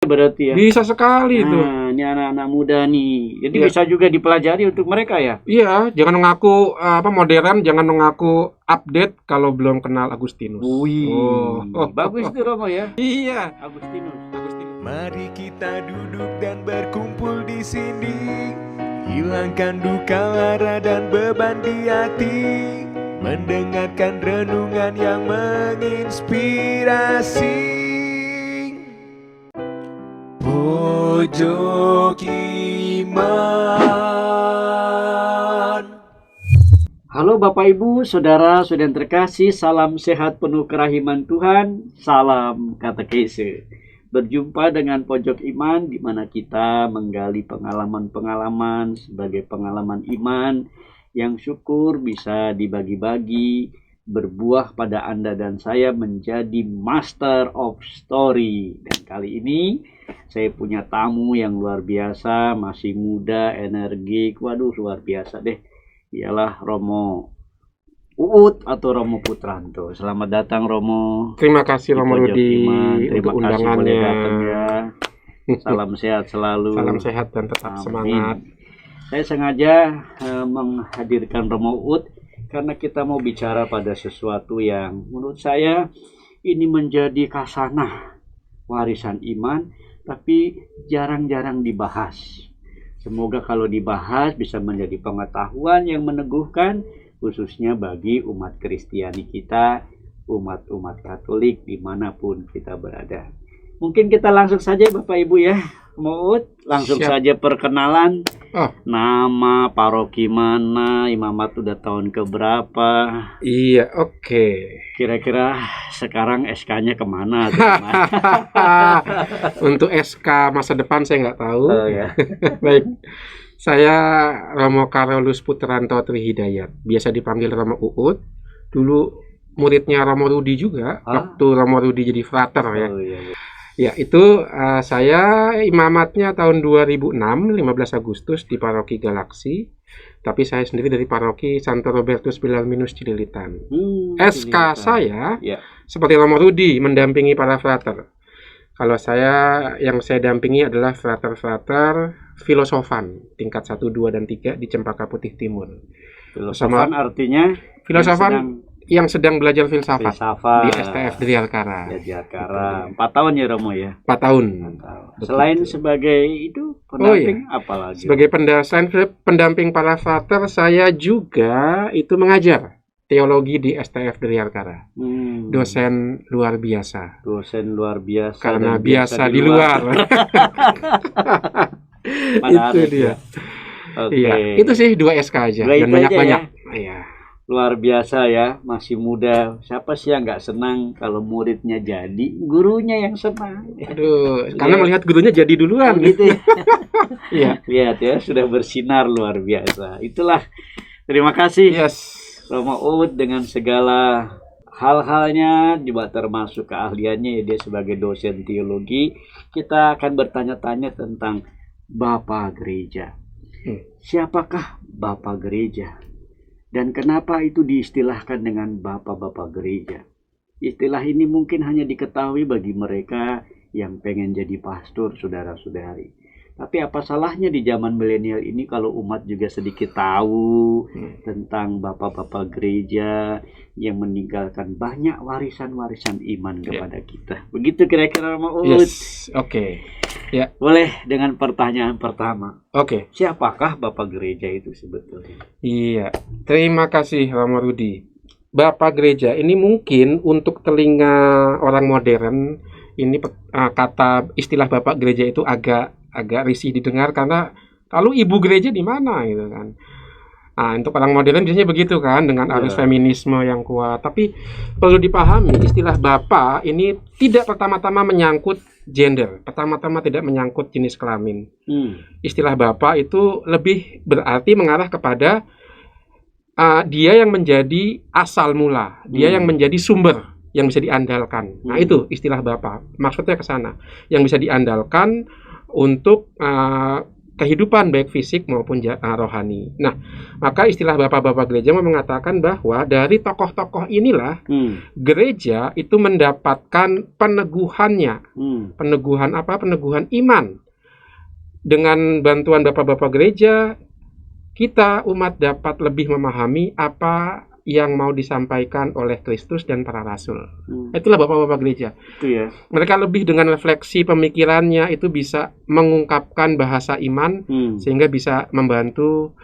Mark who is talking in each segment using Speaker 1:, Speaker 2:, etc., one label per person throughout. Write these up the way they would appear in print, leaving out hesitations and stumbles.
Speaker 1: berarti ya.
Speaker 2: Bisa sekali itu.
Speaker 1: Nah, ini anak-anak muda nih. Jadi
Speaker 2: Iya.
Speaker 1: bisa juga dipelajari untuk mereka ya.
Speaker 2: Iya, jangan mengaku modern, jangan mengaku update kalau belum kenal Agustinus.
Speaker 1: Wih, bagus itu Romo ya.
Speaker 2: Iya,
Speaker 1: Agustinus.
Speaker 3: Mari kita duduk dan berkumpul di sini, hilangkan duka lara dan beban di hati, mendengarkan renungan yang menginspirasi. Pojok Iman.
Speaker 1: Halo Bapak Ibu, Saudara-saudara yang terkasih, salam sehat penuh kerahiman Tuhan, salam katekese. Berjumpa dengan Pojok Iman di mana kita menggali pengalaman-pengalaman sebagai pengalaman iman yang syukur bisa dibagi-bagi, berbuah pada Anda dan saya menjadi master of story. Dan kali ini saya punya tamu yang luar biasa, masih muda, energik, waduh luar biasa deh. Ialah Romo Uut atau Romo Putranto. Selamat datang Romo.
Speaker 2: terima kasih
Speaker 1: Di
Speaker 2: Romo
Speaker 1: Pojok
Speaker 2: Rudi
Speaker 1: Iman.
Speaker 2: untuk
Speaker 1: Terima kasih boleh
Speaker 2: undangannya.
Speaker 1: datang ya. Salam sehat selalu.
Speaker 2: Salam sehat dan tetap
Speaker 1: Amin.
Speaker 2: semangat.
Speaker 1: Saya sengaja menghadirkan Romo Uut karena kita mau bicara pada sesuatu yang menurut saya ini menjadi khasanah warisan iman, tapi jarang-jarang dibahas. Semoga kalau dibahas bisa menjadi pengetahuan yang meneguhkan, khususnya bagi umat Kristiani kita, umat-umat Katolik dimanapun kita berada. Mungkin kita langsung saja Bapak Ibu ya, Uut, langsung
Speaker 2: Siap.
Speaker 1: saja perkenalan.
Speaker 2: Oh.
Speaker 1: Nama, paroki mana, imamat udah tahun keberapa,
Speaker 2: Iya, oke.
Speaker 1: kira-kira sekarang SK-nya kemana atau gimana?
Speaker 2: Untuk SK masa depan saya nggak tahu.
Speaker 1: Oh ya.
Speaker 2: Baik, saya Romo Carolus Putranto Trihidayat, biasa dipanggil Romo Uut. Dulu muridnya Romo Rudi juga, waktu Romo Rudi jadi frater ya.
Speaker 1: Oh iya.
Speaker 2: Ya, itu saya imamatnya tahun 2006, 15 Agustus di Paroki Galaksi. Tapi saya sendiri dari Paroki Santo Robertus Bellarminus Cililitan. SK saya
Speaker 1: Ya.
Speaker 2: seperti Romo Rudi mendampingi para frater. Kalau yang saya dampingi adalah frater-frater filosofan tingkat 1, 2, dan 3 di Cempaka Putih Timur.
Speaker 1: Filosofan artinya
Speaker 2: Filosofan yang sedang belajar filsafat
Speaker 1: filsafat
Speaker 2: di STF Driakara.
Speaker 1: ya Jakarta. 4 tahun ya Romo ya.
Speaker 2: 4 tahun.
Speaker 1: Selain sebagai itu pendamping apalagi?
Speaker 2: Sebagai selain pendamping para frater, saya juga itu mengajar teologi di STF Driakara. Dosen luar biasa.
Speaker 1: Dosen luar biasa.
Speaker 2: Karena
Speaker 1: dan
Speaker 2: biasa di luar. Itu dia.
Speaker 1: Oke.
Speaker 2: Iya, itu sih 2 SK aja.
Speaker 1: Dua
Speaker 2: Dan
Speaker 1: itu
Speaker 2: banyak-banyak.
Speaker 1: aja
Speaker 2: Iya.
Speaker 1: Luar biasa ya, masih muda. Siapa sih yang nggak senang kalau muridnya jadi, gurunya yang senang?
Speaker 2: Aduh, karena melihat gurunya jadi duluan.
Speaker 1: Gitu ya.
Speaker 2: Iya.
Speaker 1: Lihat ya, sudah bersinar luar biasa. Itulah. Terima kasih
Speaker 2: Yes.
Speaker 1: Romo Uut dengan segala hal-halnya, juga termasuk keahliannya ya, dia sebagai dosen teologi. Kita akan bertanya-tanya tentang Bapak Gereja. Siapakah Bapak Gereja? Dan kenapa itu diistilahkan dengan Bapak-Bapak Gereja? Istilah ini mungkin hanya diketahui bagi mereka yang pengen jadi pastor, saudara-saudari. Tapi apa salahnya di zaman milenial ini kalau umat juga sedikit tahu tentang Bapak-Bapak Gereja yang meninggalkan banyak warisan-warisan iman kepada kita. Begitu kira-kira Romo Uut.
Speaker 2: Yes. Oke. Ya.
Speaker 1: Boleh dengan pertanyaan pertama.
Speaker 2: Oke.
Speaker 1: Siapakah Bapak Gereja itu sebetulnya?
Speaker 2: Iya, terima kasih Romo Rudi. Bapak Gereja ini mungkin untuk telinga orang modern ini kata istilah Bapak Gereja itu agak risih didengar karena lalu Ibu Gereja di mana gitu kan. Nah, untuk orang modern biasanya begitu kan dengan arus feminisme yang kuat. Tapi perlu dipahami istilah Bapak ini tidak pertama-tama menyangkut gender, pertama-tama tidak menyangkut jenis kelamin. Istilah Bapak itu lebih berarti mengarah kepada dia yang menjadi asal mula, dia yang menjadi sumber yang bisa diandalkan. Nah, itu istilah Bapak. Maksudnya ke sana, yang bisa diandalkan untuk kehidupan baik fisik maupun rohani. Nah, maka istilah bapak-bapak gereja mengatakan bahwa dari tokoh-tokoh inilah gereja itu mendapatkan peneguhannya. Peneguhan apa? Peneguhan iman. Dengan bantuan bapak-bapak gereja, kita umat dapat lebih memahami apa yang mau disampaikan oleh Kristus dan para rasul. Itulah bapak-bapak gereja.
Speaker 1: Itu ya.
Speaker 2: Mereka lebih dengan refleksi pemikirannya itu bisa mengungkapkan bahasa iman sehingga bisa membantu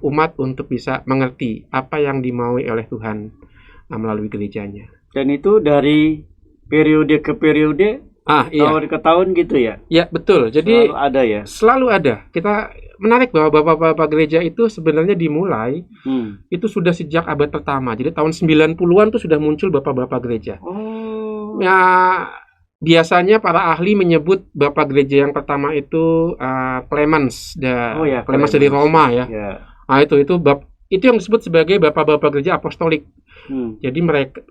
Speaker 2: umat untuk bisa mengerti apa yang dimaui oleh Tuhan melalui gerejanya.
Speaker 1: Dan itu dari periode ke periode, tahun ke tahun gitu ya?
Speaker 2: Ya, betul. Jadi
Speaker 1: selalu ada ya?
Speaker 2: Selalu ada. Kita menarik bahwa bapak-bapak gereja itu sebenarnya dimulai itu sudah sejak abad pertama. Jadi tahun 90-an tuh sudah muncul bapak-bapak gereja. Ya, biasanya para ahli menyebut bapak gereja yang pertama itu Clemens, Clemens dari Roma ya. Nah, itu yang disebut sebagai bapak-bapak gereja apostolik. Jadi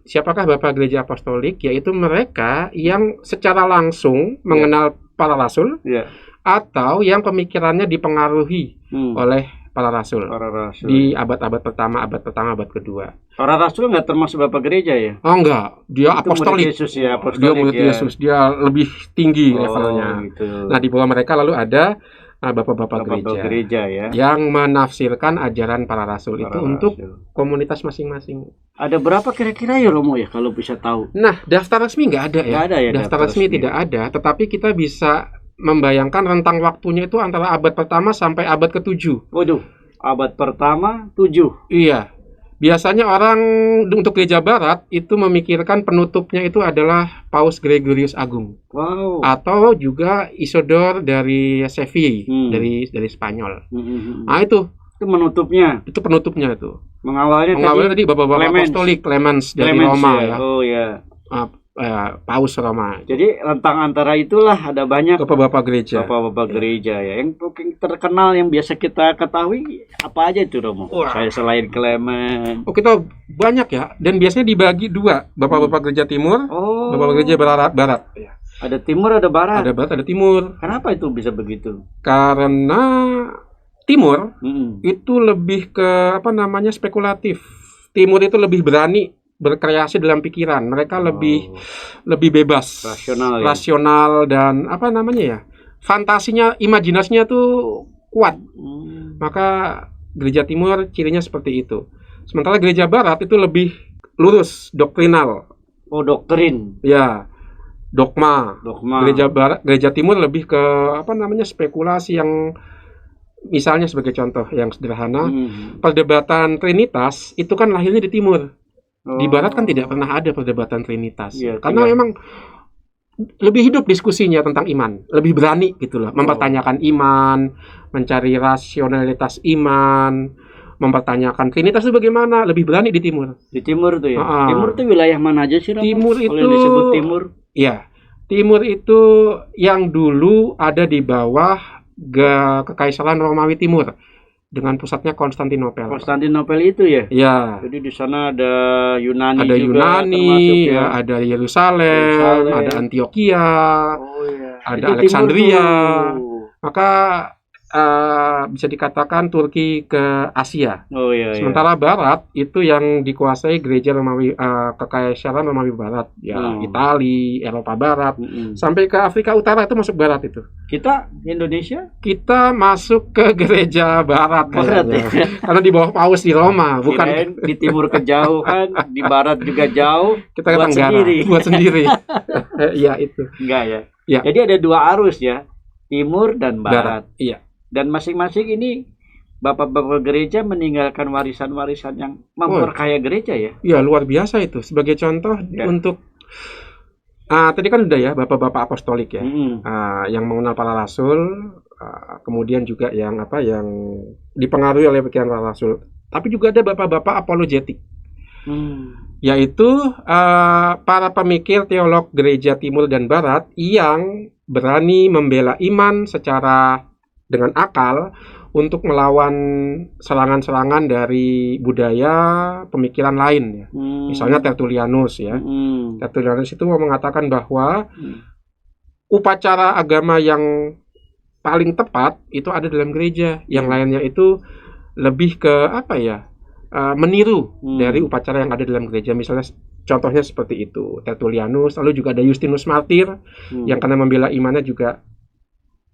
Speaker 2: siapakah bapak gereja apostolik? Yaitu mereka yang secara langsung mengenal para rasul, atau yang pemikirannya dipengaruhi oleh para rasul di abad-abad pertama, abad kedua.
Speaker 1: Para rasul nggak termasuk bapak gereja ya?
Speaker 2: Oh enggak, dia apostolik.
Speaker 1: Yesus ya,
Speaker 2: Dia murid Yesus, dia lebih tinggi levelnya.
Speaker 1: Gitu.
Speaker 2: Nah, di bawah mereka lalu ada bapak-bapak gereja
Speaker 1: ya,
Speaker 2: yang menafsirkan ajaran para rasul itu untuk komunitas masing-masing.
Speaker 1: Ada berapa kira-kira ya Romo ya kalau bisa tahu?
Speaker 2: Nah, daftar resmi nggak ada ya.
Speaker 1: Nggak ada ya,
Speaker 2: daftar resmi tidak ada, tetapi kita bisa membayangkan rentang waktunya itu antara abad pertama sampai abad ke-7.
Speaker 1: Waduh, abad pertama 7.
Speaker 2: Iya. Biasanya orang untuk gereja barat itu memikirkan penutupnya itu adalah Paus Gregorius Agung.
Speaker 1: Wow.
Speaker 2: Atau juga Isidore dari Seville, dari Spanyol. Nah, itu
Speaker 1: menutupnya.
Speaker 2: Itu penutupnya itu.
Speaker 1: Mengawalnya
Speaker 2: tadi bapak-bapak apostolik Clemens dari Roma ya.
Speaker 1: Oh ya.
Speaker 2: Paus Roma.
Speaker 1: Jadi rentang antara itulah ada banyak
Speaker 2: bapak-bapak gereja.
Speaker 1: Bapak-bapak gereja ya. Yang terkenal yang biasa kita ketahui apa aja itu Romo? Saya selain Clemens.
Speaker 2: Kita banyak ya. Dan biasanya dibagi dua, bapak-bapak gereja timur, bapak-bapak gereja barat. Ya.
Speaker 1: Ada timur, ada barat.
Speaker 2: Ada barat, ada timur.
Speaker 1: Kenapa itu bisa begitu?
Speaker 2: Karena timur itu lebih ke spekulatif. Timur itu lebih berani berkreasi dalam pikiran. Mereka lebih bebas, rasional dan fantasinya, imajinasinya tuh kuat. Maka gereja timur cirinya seperti itu. Sementara gereja barat itu lebih lurus, doktrinal.
Speaker 1: Doktrin.
Speaker 2: Ya, dogma. Gereja timur lebih ke spekulasi yang, misalnya sebagai contoh yang sederhana, perdebatan Trinitas itu kan lahirnya di timur. Di barat kan tidak pernah ada perdebatan Trinitas. Karena memang lebih hidup diskusinya tentang iman, lebih berani gitu loh, mempertanyakan iman, mencari rasionalitas iman, mempertanyakan Trinitas itu bagaimana, lebih berani di timur.
Speaker 1: Di timur tuh ya. Timur tuh wilayah mana aja sih?
Speaker 2: Timur itu
Speaker 1: disebut timur.
Speaker 2: Ya. Timur itu yang dulu ada di bawah Kekaisaran Romawi Timur, dengan pusatnya Konstantinopel.
Speaker 1: Konstantinopel itu ya?
Speaker 2: Ya.
Speaker 1: Jadi di sana ada Yunani
Speaker 2: ada
Speaker 1: juga,
Speaker 2: Yunani, ada Yerusalem, ada Antioquia, ada itu Alexandria. Maka bisa dikatakan Turki ke Asia. Sementara Barat itu yang dikuasai gereja Romawi, Kekaisaran Romawi Barat, Italia, Eropa Barat, sampai ke Afrika Utara itu masuk Barat itu.
Speaker 1: Kita Indonesia?
Speaker 2: Kita masuk ke gereja Barat
Speaker 1: ya?
Speaker 2: Karena di bawah Paus di Roma, bukan
Speaker 1: di timur kejauhan, di Barat juga jauh.
Speaker 2: Kita buat sendiri. Iya itu.
Speaker 1: Enggak ya? Jadi ada dua arus ya, timur dan barat.
Speaker 2: Iya.
Speaker 1: Dan masing-masing ini bapak-bapak gereja meninggalkan warisan-warisan yang memperkaya gereja ya?
Speaker 2: Iya, luar biasa itu. Sebagai contoh untuk tadi kan udah ya bapak-bapak apostolik ya, yang mengenal para rasul, kemudian juga yang dipengaruhi oleh pikiran para rasul. Tapi juga ada bapak-bapak apologetik, yaitu para pemikir teolog gereja timur dan barat yang berani membela iman secara dengan akal untuk melawan serangan-serangan dari budaya pemikiran lain ya. Misalnya Tertullianus ya. Tertullianus itu mengatakan bahwa upacara agama yang paling tepat itu ada dalam gereja. Yang lainnya itu lebih ke apa ya? Meniru dari upacara yang ada dalam gereja. Misalnya contohnya seperti itu, Tertullianus, lalu juga ada Justinus Martir yang karena membela imannya juga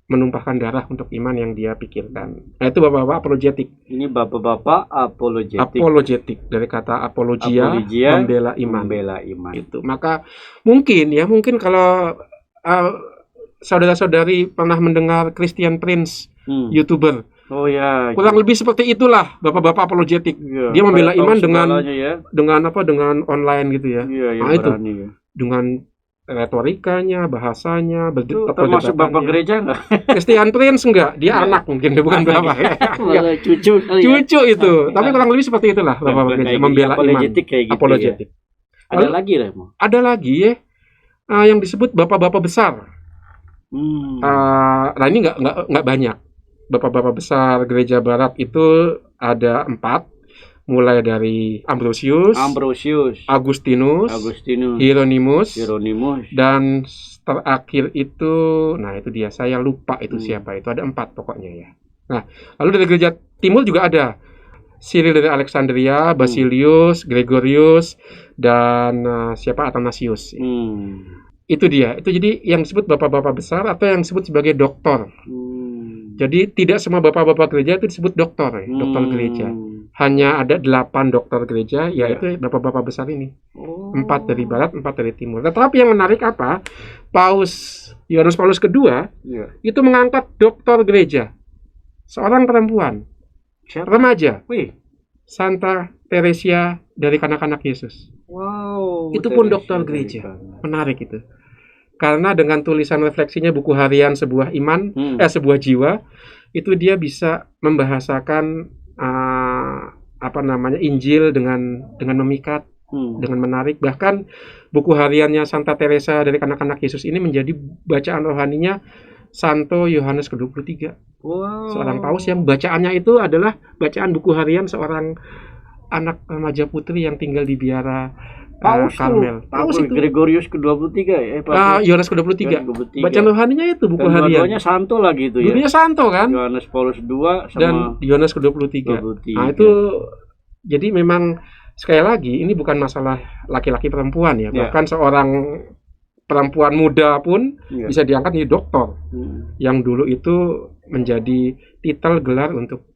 Speaker 2: menumpahkan darah untuk iman yang dia pikirkan. Nah, itu bapak-bapak apologetik.
Speaker 1: Ini bapak-bapak apologetik.
Speaker 2: Apologetik dari kata apologia, membela iman.
Speaker 1: Membela iman.
Speaker 2: Itu. Maka mungkin kalau saudara-saudari pernah mendengar Christian Prince, YouTuber.
Speaker 1: Oh ya.
Speaker 2: Kurang lebih seperti itulah bapak-bapak apologetik.
Speaker 1: Ya,
Speaker 2: dia membela iman
Speaker 1: ya.
Speaker 2: dengan online gitu ya.
Speaker 1: Iya,
Speaker 2: nah, itu
Speaker 1: ya.
Speaker 2: dengan retorikanya, bahasanya,
Speaker 1: termasuk bapak gereja enggak?
Speaker 2: Christian Prince enggak, dia anak mungkin, bukan bapak.
Speaker 1: Ya. Cucu
Speaker 2: itu. Tapi kurang lebih seperti itulah bapak gereja membela iman.
Speaker 1: Kayak gitu,
Speaker 2: apologetik.
Speaker 1: Ya. Ada lagi Remo?
Speaker 2: Ada lagi ya, yang disebut bapak-bapak besar. Nah ini nggak banyak. Bapak-bapak besar gereja barat itu ada 4, mulai dari Ambrosius, Agustinus, Hieronymus, dan terakhir itu, nah itu dia, saya lupa itu siapa, itu ada 4 pokoknya ya. Nah, lalu dari gereja timur juga ada Cyril dari Alexandria, Basilius, Gregorius, dan siapa, Athanasius. Itu dia, itu jadi yang disebut bapak-bapak besar atau yang disebut sebagai doktor. Jadi tidak semua bapak-bapak gereja itu disebut doktor, doktor gereja. Hanya ada 8 dokter gereja, yaitu bapak-bapak besar ini. 4 dari barat, 4 dari timur. Tetapi yang menarik apa? Yohanes Paulus II itu mengangkat dokter gereja, seorang perempuan, remaja, Santa Teresia dari kanak-kanak Yesus.
Speaker 1: Wow.
Speaker 2: Itu pun dokter gereja. Menarik itu. Karena dengan tulisan refleksinya buku harian sebuah iman, sebuah jiwa, itu dia bisa membahasakan Injil dengan memikat, dengan menarik. Bahkan buku hariannya Santa Teresa dari kanak-kanak Yesus ini menjadi bacaan rohaninya Santo Yohanes ke-23.
Speaker 1: Wow.
Speaker 2: Seorang paus yang bacaannya itu adalah bacaan buku harian seorang anak remaja putri yang tinggal di biara Karmel.
Speaker 1: Paus itu Gregorius ke-23 ya?
Speaker 2: Yohanes ke-23. Bacaan rohaninya itu buku harian.
Speaker 1: Dua-duanya santo lagi itu ya.
Speaker 2: Dua-duanya santo kan?
Speaker 1: Yohanes Paulus II sama
Speaker 2: dan Yohanes ke-23. Nah, itu jadi memang sekali lagi ini bukan masalah laki-laki perempuan ya. Bahkan seorang perempuan muda pun bisa diangkat menjadi dokter. Yang dulu itu menjadi titel gelar untuk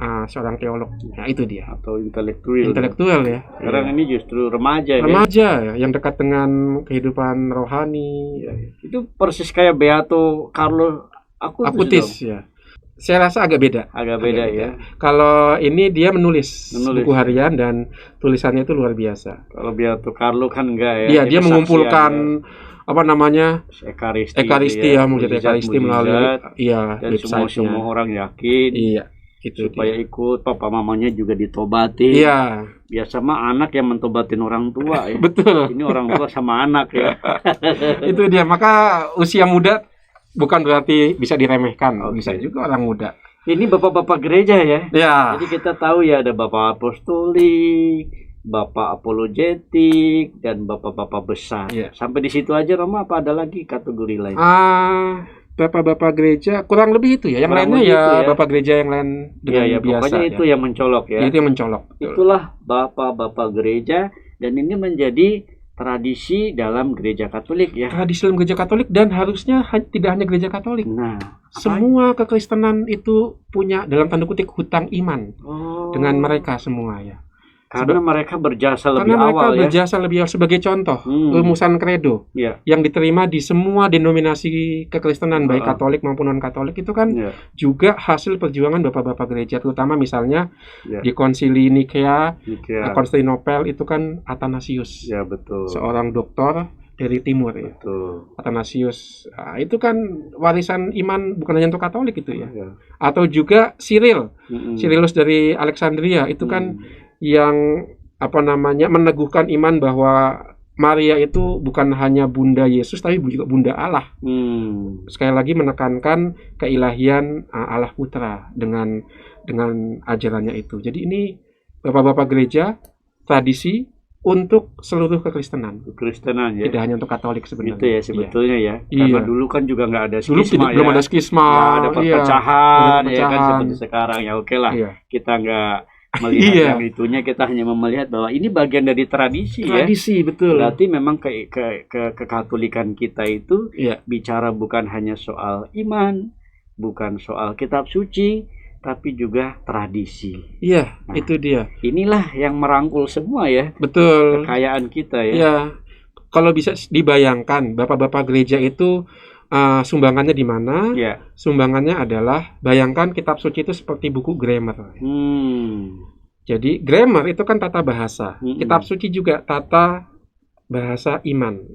Speaker 2: seorang teolog. Nah, itu dia.
Speaker 1: Atau intelektual
Speaker 2: ya.
Speaker 1: Sekarang ini justru remaja
Speaker 2: ya, yang dekat dengan kehidupan rohani.
Speaker 1: Itu persis kayak Beato Carlo
Speaker 2: Acutis ya. Saya rasa agak beda
Speaker 1: ya.
Speaker 2: Kalau ini dia menulis buku harian dan tulisannya itu luar biasa.
Speaker 1: Kalau Beato Carlo kan enggak ya.
Speaker 2: Iya, dia mengumpulkan Ekaristi ya, Ekaristi melalui
Speaker 1: dan semua orang yakin.
Speaker 2: Iya.
Speaker 1: Gitu, supaya ikut, papa mamanya juga ditobati.
Speaker 2: Iya.
Speaker 1: Biasa mah anak yang mentobatin orang tua ya.
Speaker 2: Betul.
Speaker 1: Ini orang tua sama anak ya.
Speaker 2: Itu dia. Maka usia muda bukan berarti bisa diremehkan. Bisa juga orang muda.
Speaker 1: Ini bapak-bapak gereja ya.
Speaker 2: Ya.
Speaker 1: Jadi kita tahu ya ada bapak apostolik, bapak apologetik, dan bapak-bapak besar. Ya. Sampai di situ aja, Roma, apa ada lagi kategori lain?
Speaker 2: Bapak-bapak gereja kurang lebih itu ya. Yang lainnya ya bapak gereja yang lain dengan biasa.
Speaker 1: Pokoknya itu yang mencolok ya.
Speaker 2: Itu yang mencolok.
Speaker 1: Itulah bapak-bapak gereja, dan ini menjadi tradisi dalam gereja Katolik ya.
Speaker 2: Tradisi dalam gereja Katolik, dan harusnya tidak hanya gereja Katolik.
Speaker 1: Nah,
Speaker 2: semua kekristenan itu punya dalam tanda kutip hutang iman dengan mereka semua ya.
Speaker 1: Karena mereka berjasa lebih awal ya.
Speaker 2: Berjasa lebih awal. Sebagai contoh, rumusan kredo yang diterima di semua denominasi kekristenan, baik Katolik maupun non-Katolik, itu kan juga hasil perjuangan bapak-bapak gereja, terutama misalnya di konsili Nikea, Konstantinopel, itu kan Athanasius.
Speaker 1: Ya, betul.
Speaker 2: Seorang doktor dari timur ya.
Speaker 1: Betul.
Speaker 2: Athanasius. Itu kan warisan iman bukan hanya untuk Katolik itu ya. Atau juga Cyril. Cyrillus dari Alexandria, itu kan yang meneguhkan iman bahwa Maria itu bukan hanya bunda Yesus tapi juga bunda Allah. Sekali lagi menekankan keilahian Allah Putra dengan ajarannya itu. Jadi ini bapak-bapak gereja, tradisi untuk seluruh kekristenan.
Speaker 1: Kekristenan ya.
Speaker 2: Tidak hanya untuk Katolik sebenarnya.
Speaker 1: Itu ya sebetulnya ya.
Speaker 2: Iya.
Speaker 1: Karena dulu kan juga nggak ada
Speaker 2: Dulu
Speaker 1: skisma ya.
Speaker 2: belum ada skisma,
Speaker 1: Nggak ada perpecahan, ya kan
Speaker 2: perpecahan.
Speaker 1: seperti sekarang ya. Oke lah.
Speaker 2: Iya.
Speaker 1: Kita nggak melihat
Speaker 2: Iya.
Speaker 1: yang itunya, kita hanya melihat bahwa ini bagian dari tradisi ya.
Speaker 2: Tradisi, betul.
Speaker 1: Berarti memang kekatolikan kita itu
Speaker 2: Iya.
Speaker 1: bicara bukan hanya soal iman, bukan soal kitab suci, tapi juga tradisi.
Speaker 2: Iya,
Speaker 1: Nah.
Speaker 2: itu dia.
Speaker 1: Inilah yang merangkul semua ya
Speaker 2: Betul.
Speaker 1: kekayaan kita ya.
Speaker 2: Iya. Kalau bisa dibayangkan, bapak-bapak gereja itu sumbangannya di mana?
Speaker 1: Ya.
Speaker 2: Sumbangannya adalah, bayangkan kitab suci itu seperti buku grammar. Jadi grammar itu kan tata bahasa. Kitab suci juga tata bahasa iman.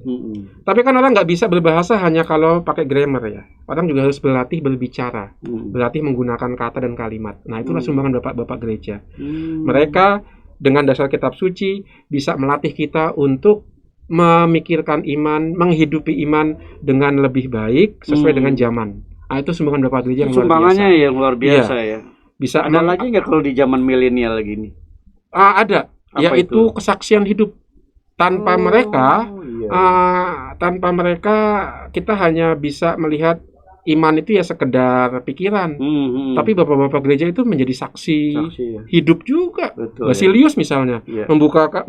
Speaker 2: Tapi kan orang nggak bisa berbahasa hanya kalau pakai grammar ya. Orang juga harus berlatih berbicara, berlatih menggunakan kata dan kalimat. Nah, itulah sumbangan bapak-bapak gereja. Mereka dengan dasar kitab suci bisa melatih kita untuk memikirkan iman, menghidupi iman dengan lebih baik sesuai dengan zaman. Nah, itu sumbangan bapak gereja yang luar biasa.
Speaker 1: Sumbangannya yang luar biasa ya.
Speaker 2: Bisa
Speaker 1: Ada lagi nggak kalau di zaman milenial gini?
Speaker 2: Ada,
Speaker 1: Apa
Speaker 2: yaitu
Speaker 1: itu?
Speaker 2: kesaksian hidup. Tanpa mereka, kita hanya bisa melihat iman itu ya sekedar pikiran. Tapi bapak-bapak gereja itu menjadi saksi
Speaker 1: ya.
Speaker 2: hidup juga.
Speaker 1: Betul,
Speaker 2: Basilius misalnya,
Speaker 1: ya.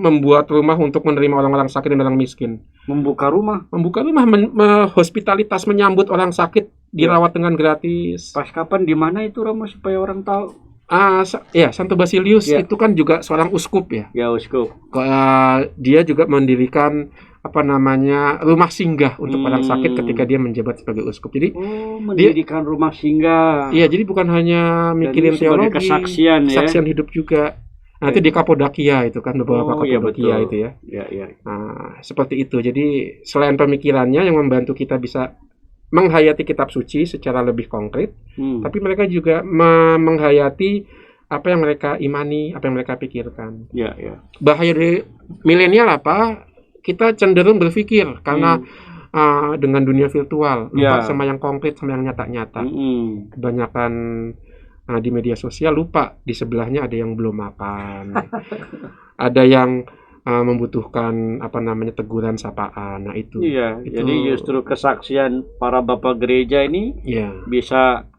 Speaker 2: membuat rumah untuk menerima orang-orang sakit dan orang miskin.
Speaker 1: Membuka rumah.
Speaker 2: Hospitalitas, menyambut orang sakit, dirawat dengan gratis.
Speaker 1: Pas kapan di mana itu Romo supaya orang tahu?
Speaker 2: Santo Basilius
Speaker 1: Ya.
Speaker 2: itu kan juga seorang uskup ya.
Speaker 1: Ya uskup.
Speaker 2: Dia juga mendirikan rumah singgah untuk orang sakit ketika dia menjabat sebagai uskup. Jadi
Speaker 1: mendirikan rumah singgah.
Speaker 2: iya, jadi bukan hanya mikirin
Speaker 1: Jadi sebagai
Speaker 2: teologi,
Speaker 1: kesaksian
Speaker 2: hidup juga. Nah, itu di Kapodakia itu kan, beberapa
Speaker 1: iya,
Speaker 2: Kapodakia
Speaker 1: betul.
Speaker 2: itu ya.
Speaker 1: Ya.
Speaker 2: Nah, seperti itu. Jadi selain pemikirannya yang membantu kita bisa menghayati kitab suci secara lebih konkret, tapi mereka juga menghayati apa yang mereka imani, apa yang mereka pikirkan.
Speaker 1: Ya.
Speaker 2: Bahaya dari milenial apa? Kita cenderung berpikir karena dengan dunia virtual, lupa sama yang konkret, sama yang nyata-nyata. Kebanyakan di media sosial lupa di sebelahnya ada yang belum makan, ada yang membutuhkan teguran sapaan. Nah itu.
Speaker 1: Iya. Jadi justru kesaksian para bapak gereja ini bisa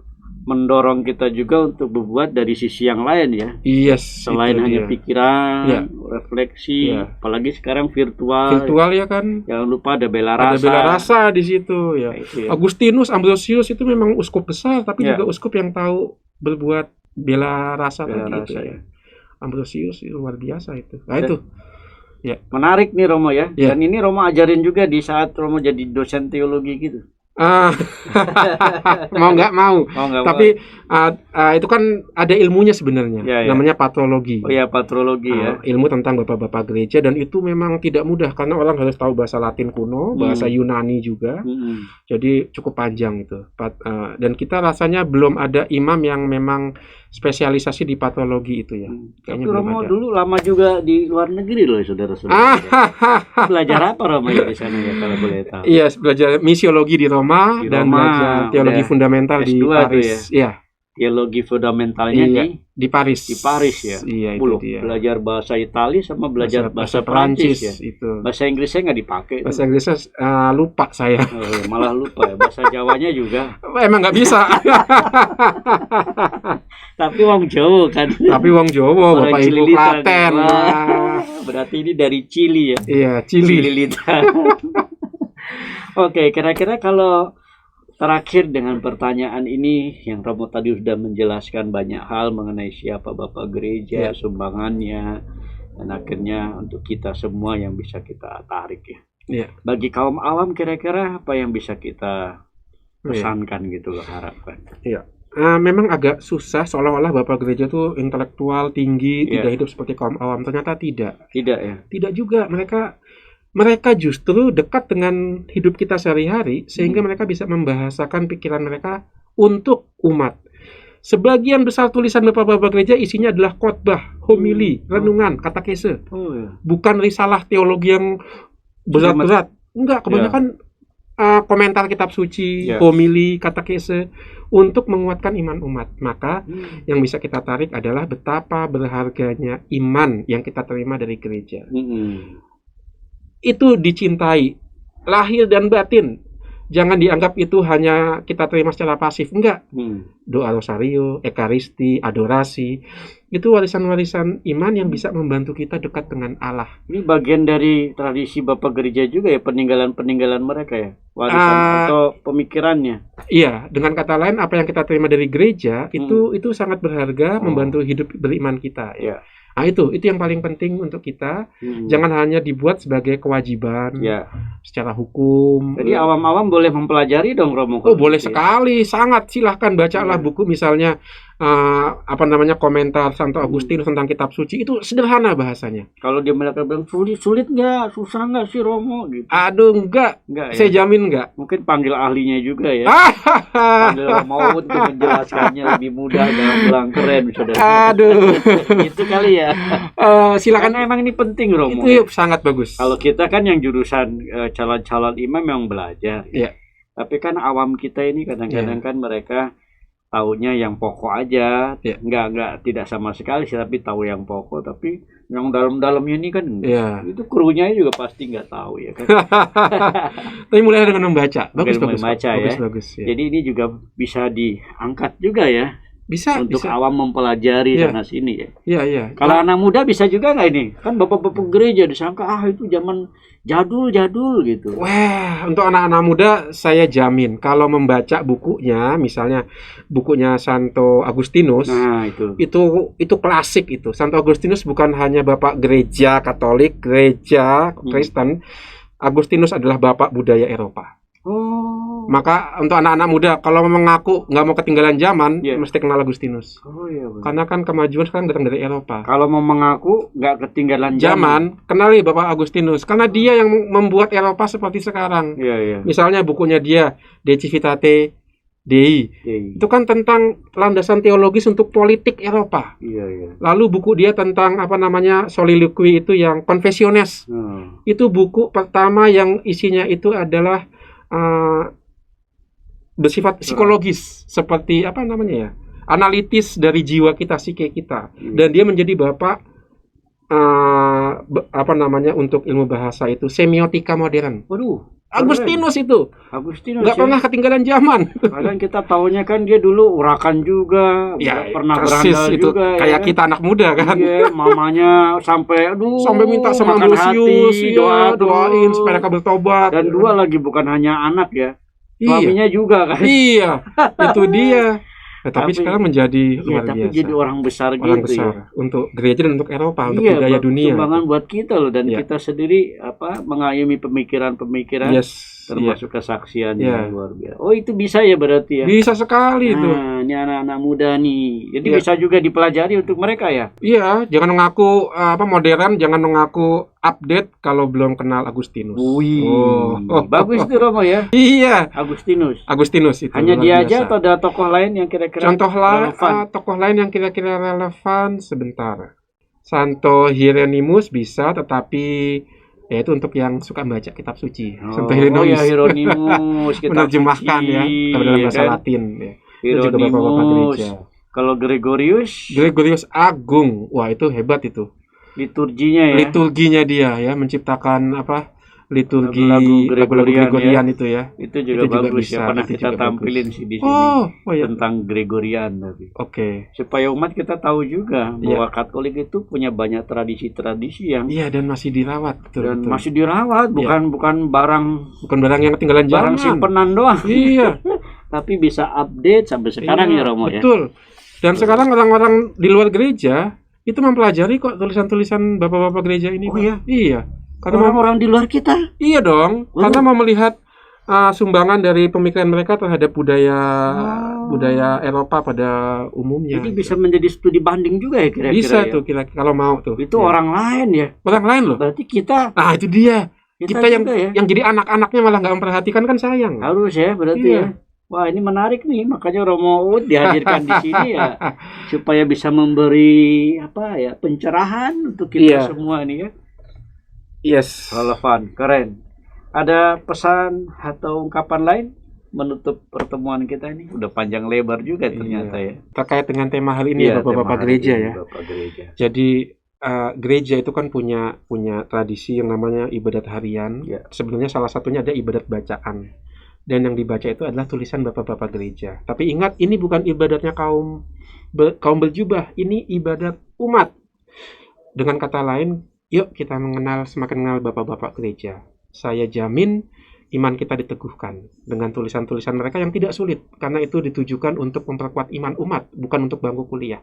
Speaker 1: mendorong kita juga untuk berbuat dari sisi yang lain ya.
Speaker 2: Yes.
Speaker 1: Selain hanya pikiran, refleksi, apalagi sekarang virtual.
Speaker 2: Virtual ya kan.
Speaker 1: Jangan lupa ada bela rasa.
Speaker 2: Ada bela rasa di situ ya.
Speaker 1: Itu ya.
Speaker 2: Agustinus, Ambrosius itu memang uskup besar, tapi juga uskup yang tahu berbuat bela rasa tadi itu ya. Ambrosius itu luar biasa itu. Nah itu. Ya.
Speaker 1: Menarik nih Romo ya. Dan ini Romo ajarin juga di saat Romo jadi dosen teologi gitu.
Speaker 2: Mau nggak mau. Tapi itu kan ada ilmunya sebenarnya. Namanya patrologi.
Speaker 1: Oh ya, patrologi ya.
Speaker 2: Ilmu tentang bapak-bapak gereja, dan itu memang tidak mudah karena orang harus tahu bahasa Latin kuno, bahasa Yunani juga. Jadi cukup panjang itu. Dan kita rasanya belum ada imam yang memang spesialisasi di patrologi itu ya.
Speaker 1: Tapi Romo dulu lama juga di luar negeri loh, saudara-saudara. Belajar apa Romo ya di sana ya, kalau boleh tahu?
Speaker 2: Iya, belajar misiologi di Roma, dan belajar teologi fundamental di Paris. Iya.
Speaker 1: Teologi fundamentalnya
Speaker 2: di Paris.
Speaker 1: Di Paris ya.
Speaker 2: Iya, itu dia.
Speaker 1: Belajar bahasa Italia sama belajar bahasa Prancis ya.
Speaker 2: Itu.
Speaker 1: Bahasa Inggrisnya nggak dipakai.
Speaker 2: Bahasa Inggrisnya lupa saya.
Speaker 1: Malah lupa ya. Bahasa Jawanya juga.
Speaker 2: Emang nggak bisa.
Speaker 1: Tapi wong Jawa kan.
Speaker 2: Tapi wong Jawa, Bapak Ibu Klaten.
Speaker 1: Berarti ini dari Chili ya.
Speaker 2: Iya, Chili.
Speaker 1: Oke, kira-kira kalau terakhir dengan pertanyaan ini, yang Romo tadi sudah menjelaskan banyak hal mengenai siapa Bapak Gereja, sumbangannya, dan akhirnya untuk kita semua yang bisa kita tarik ya. Bagi kaum awam kira-kira apa yang bisa kita pesankan gitu loh, harapkan.
Speaker 2: Iya. Memang agak susah, seolah-olah Bapak Gereja itu intelektual tinggi, tidak hidup seperti kaum awam. Ternyata tidak.
Speaker 1: Tidak ya.
Speaker 2: Tidak juga. Mereka justru dekat dengan hidup kita sehari-hari, sehingga mereka bisa membahasakan pikiran mereka untuk umat. Sebagian besar tulisan Bapak-Bapak Gereja isinya adalah khotbah, homili, renungan, katekese. Bukan risalah teologi yang berat-berat. Enggak, kebanyakan komentar kitab suci,
Speaker 1: Ya.
Speaker 2: homili, katekese untuk menguatkan iman umat. Maka yang bisa kita tarik adalah betapa berharganya iman yang kita terima dari gereja. Itu dicintai, lahir dan batin. Jangan dianggap itu hanya kita terima secara pasif. Enggak. Doa rosario, ekaristi, adorasi, itu warisan-warisan iman yang bisa membantu kita dekat dengan Allah.
Speaker 1: Ini bagian dari tradisi Bapak Gereja juga ya, peninggalan-peninggalan mereka ya, warisan atau pemikirannya.
Speaker 2: Iya, dengan kata lain apa yang kita terima dari gereja itu sangat berharga, membantu hidup beriman kita.
Speaker 1: Ya.
Speaker 2: Nah itu yang paling penting untuk kita. Jangan hanya dibuat sebagai kewajiban secara hukum.
Speaker 1: Jadi awam-awam boleh mempelajari dong Romo.
Speaker 2: Oh boleh sekali, sangat. Silahkan bacalah buku misalnya komentar Santo Agustinus tentang kitab suci. Itu sederhana bahasanya.
Speaker 1: Kalau dia mereka bilang sulit nggak, susah nggak sih Romo gitu.
Speaker 2: Aduh enggak
Speaker 1: ya?
Speaker 2: Saya jamin enggak.
Speaker 1: Mungkin panggil ahlinya juga ya. Panggil Romo untuk menjelaskannya lebih mudah dan bilang keren saudara.
Speaker 2: Aduh.
Speaker 1: Itu kali ya.
Speaker 2: Silakan.
Speaker 1: Karena emang ini penting Romo.
Speaker 2: Itu sangat bagus.
Speaker 1: Kalau kita kan yang jurusan calon-calon imam yang belajar.
Speaker 2: Iya.
Speaker 1: Tapi kan awam kita ini kadang-kadang kan mereka taunya yang pokok aja, nggak tidak sama sekali sih, tapi tahu yang pokok, tapi yang dalam-dalamnya ini kan itu krunya juga pasti nggak tahu ya kan.
Speaker 2: Tapi mulai dengan membaca, bagus
Speaker 1: ya. Jadi ini juga bisa diangkat juga ya.
Speaker 2: Bisa
Speaker 1: untuk awam mempelajari sana sini ya.
Speaker 2: Iya.
Speaker 1: Kalau anak muda bisa juga nggak ini? Kan bapak-bapak gereja disangka itu zaman jadul gitu.
Speaker 2: Wah, untuk anak-anak muda saya jamin kalau membaca bukunya, misalnya bukunya Santo Agustinus, itu klasik itu. Santo Agustinus bukan hanya bapak gereja Katolik, gereja Kristen. Agustinus adalah bapak budaya Eropa. Maka untuk anak-anak muda kalau mengaku nggak mau ketinggalan zaman, mesti kenal Agustinus. Karena kan kemajuan sekarang datang dari Eropa.
Speaker 1: Kalau mau mengaku nggak ketinggalan
Speaker 2: zaman, kenali Bapak Agustinus. Karena dia yang membuat Eropa seperti sekarang. Misalnya bukunya dia De Civitate Dei. Itu kan tentang landasan teologis untuk politik Eropa. Lalu buku dia tentang soliloquy itu yang Confessiones. Itu buku pertama yang isinya itu adalah bersifat psikologis, seperti analitis dari jiwa kita, psike kita. Dan dia menjadi bapak untuk ilmu bahasa itu semiotika modern. Agustinus itu. Nggak pernah ketinggalan zaman.
Speaker 1: Kadang kita taunya kan dia dulu urakan juga, pernah berandal
Speaker 2: itu
Speaker 1: juga.
Speaker 2: Kayak kita anak muda kan.
Speaker 1: Iya, mamanya sampai
Speaker 2: minta sama Ambrosius, doain supaya kabel tobat.
Speaker 1: Dan dua lagi, bukan hanya anak ya. Suaminya juga kan.
Speaker 2: Iya, itu dia. Tapi sekarang menjadi luar biasa.
Speaker 1: Jadi orang besar
Speaker 2: ya. Untuk gereja dan untuk Eropa, untuk budaya dunia.
Speaker 1: Sumbangan buat kita loh, dan kita sendiri mengayomi pemikiran-pemikiran termasuk kesaksian yang luar biasa. Oh, itu bisa ya berarti ya.
Speaker 2: Bisa sekali itu.
Speaker 1: Ini anak-anak muda nih. Jadi bisa juga dipelajari untuk mereka ya.
Speaker 2: Iya, jangan mengaku modern, jangan mengaku update kalau belum kenal Agustinus.
Speaker 1: Bagus itu Romo ya.
Speaker 2: Iya.
Speaker 1: Agustinus itu. Hanya dia aja atau ada tokoh lain yang kira-kira
Speaker 2: relevan? Tokoh lain yang kira-kira relevan sebentar. Santo Hieronymus bisa, tetapi itu untuk yang suka baca kitab suci. Santo
Speaker 1: Hieronymus
Speaker 2: menerjemahkan ya dalam bahasa Latin ya. Itu juga bapak-bapak gereja.
Speaker 1: Kalau Gregorius
Speaker 2: Agung, wah itu hebat itu. Liturginya dia ya, menciptakan liturgi lagu-lagu Gregorian itu ya.
Speaker 1: Itu juga bagus ya, pernah kita tampilin sih di sini tentang Gregorian tadi. Supaya umat kita tahu juga bahwa Katolik itu punya banyak tradisi-tradisi yang
Speaker 2: dan masih dirawat.
Speaker 1: Masih dirawat, bukan barang
Speaker 2: yang ketinggalan zaman.
Speaker 1: Barang simpenan doang.
Speaker 2: Iya.
Speaker 1: Tapi bisa update sampai sekarang ya Romo ya.
Speaker 2: Betul. Dan sekarang orang-orang di luar gereja itu mempelajari kok tulisan-tulisan bapak-bapak gereja ini. Iya.
Speaker 1: Karena orang di luar kita.
Speaker 2: Iya dong. Karena mau melihat sumbangan dari pemikiran mereka terhadap budaya Eropa pada umumnya.
Speaker 1: Jadi bisa menjadi studi banding juga ya kira-kira.
Speaker 2: Bisa tuh kira-kira kalau mau tuh.
Speaker 1: Itu orang lain ya.
Speaker 2: Orang lain loh.
Speaker 1: Berarti kita.
Speaker 2: Itu dia. Kita yang jadi anak-anaknya malah nggak memperhatikan kan sayang.
Speaker 1: Harus ya berarti ya. Wah, ini menarik nih, makanya Romo Uud dihadirkan di sini ya supaya bisa memberi pencerahan untuk kita semua nih ya.
Speaker 2: Yes.
Speaker 1: Relevan, keren. Ada pesan atau ungkapan lain menutup pertemuan kita ini? Udah panjang lebar juga ternyata ya.
Speaker 2: Terkait dengan tema hal ini
Speaker 1: Iya,
Speaker 2: ya Bapak-bapak
Speaker 1: tema hari
Speaker 2: gereja
Speaker 1: ini,
Speaker 2: ya.
Speaker 1: Bapak gereja.
Speaker 2: Jadi gereja itu kan punya tradisi yang namanya ibadat harian.
Speaker 1: Ya.
Speaker 2: Sebenarnya salah satunya ada ibadat bacaan. Dan yang dibaca itu adalah tulisan Bapak-bapak gereja. Tapi ingat, ini bukan ibadatnya kaum berjubah, ini ibadat umat. Dengan kata lain, yuk kita semakin mengenal Bapak-bapak gereja. Saya jamin iman kita diteguhkan dengan tulisan-tulisan mereka yang tidak sulit, karena itu ditujukan untuk memperkuat iman umat, bukan untuk bangku kuliah.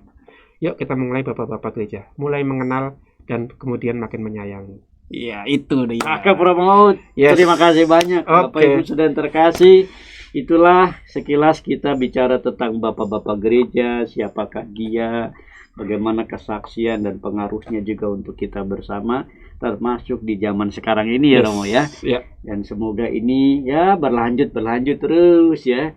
Speaker 2: Yuk kita mulai Bapak-bapak gereja, mulai mengenal dan kemudian makin menyayangi.
Speaker 1: Iya, itu dia. Cakep Romaud.
Speaker 2: Yes.
Speaker 1: Terima kasih banyak Bapak
Speaker 2: Oke.
Speaker 1: Ibu Saudara yang terkasih. Itulah sekilas kita bicara tentang Bapak-bapak gereja, siapakah dia, bagaimana kesaksian dan pengaruhnya juga untuk kita bersama, termasuk di zaman sekarang ini ya Romo ya.
Speaker 2: Ya.
Speaker 1: Dan semoga ini ya berlanjut terus ya.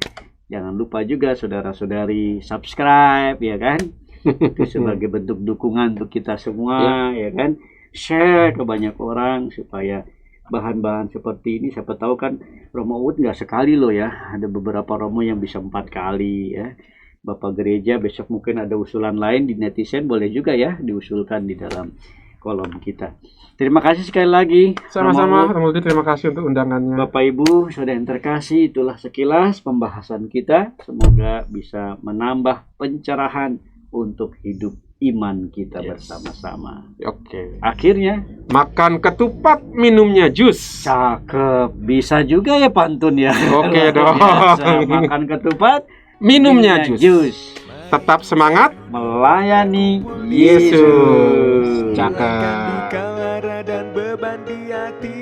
Speaker 1: Jangan lupa juga saudara-saudari subscribe ya kan. Itu sebagai bentuk dukungan untuk kita semua ya kan. Share ke banyak orang supaya bahan-bahan seperti ini, siapa tahu kan Romo Ud nggak sekali loh ya, ada beberapa Romo yang bisa 4 kali ya. Bapak gereja besok mungkin ada usulan lain di netizen, boleh juga ya diusulkan di dalam kolom kita. Terima kasih sekali lagi.
Speaker 2: Sama-sama,
Speaker 1: Romo Ud.
Speaker 2: terima kasih untuk undangannya.
Speaker 1: Bapak Ibu saudara yang terkasih, itulah sekilas pembahasan kita. Semoga bisa menambah pencerahan untuk hidup iman kita bersama-sama.
Speaker 2: Oke.
Speaker 1: Akhirnya
Speaker 2: Makan ketupat, minumnya jus.
Speaker 1: cakep, bisa juga ya pantun ya.
Speaker 2: Oke
Speaker 1: Luar
Speaker 2: dong.
Speaker 1: biasa. Makan ketupat,
Speaker 2: Minumnya jus.
Speaker 1: Tetap
Speaker 2: Tetap semangat.
Speaker 1: melayani
Speaker 2: Yesus.
Speaker 1: Yesus.
Speaker 2: Cakep.
Speaker 3: duka lara dan beban di hati,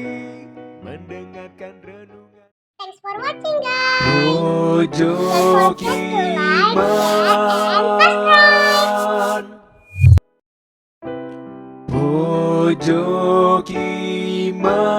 Speaker 3: mendengarkan renungan.
Speaker 4: Thanks for watching, guys.
Speaker 3: Pojok Iman. Pojok Iman.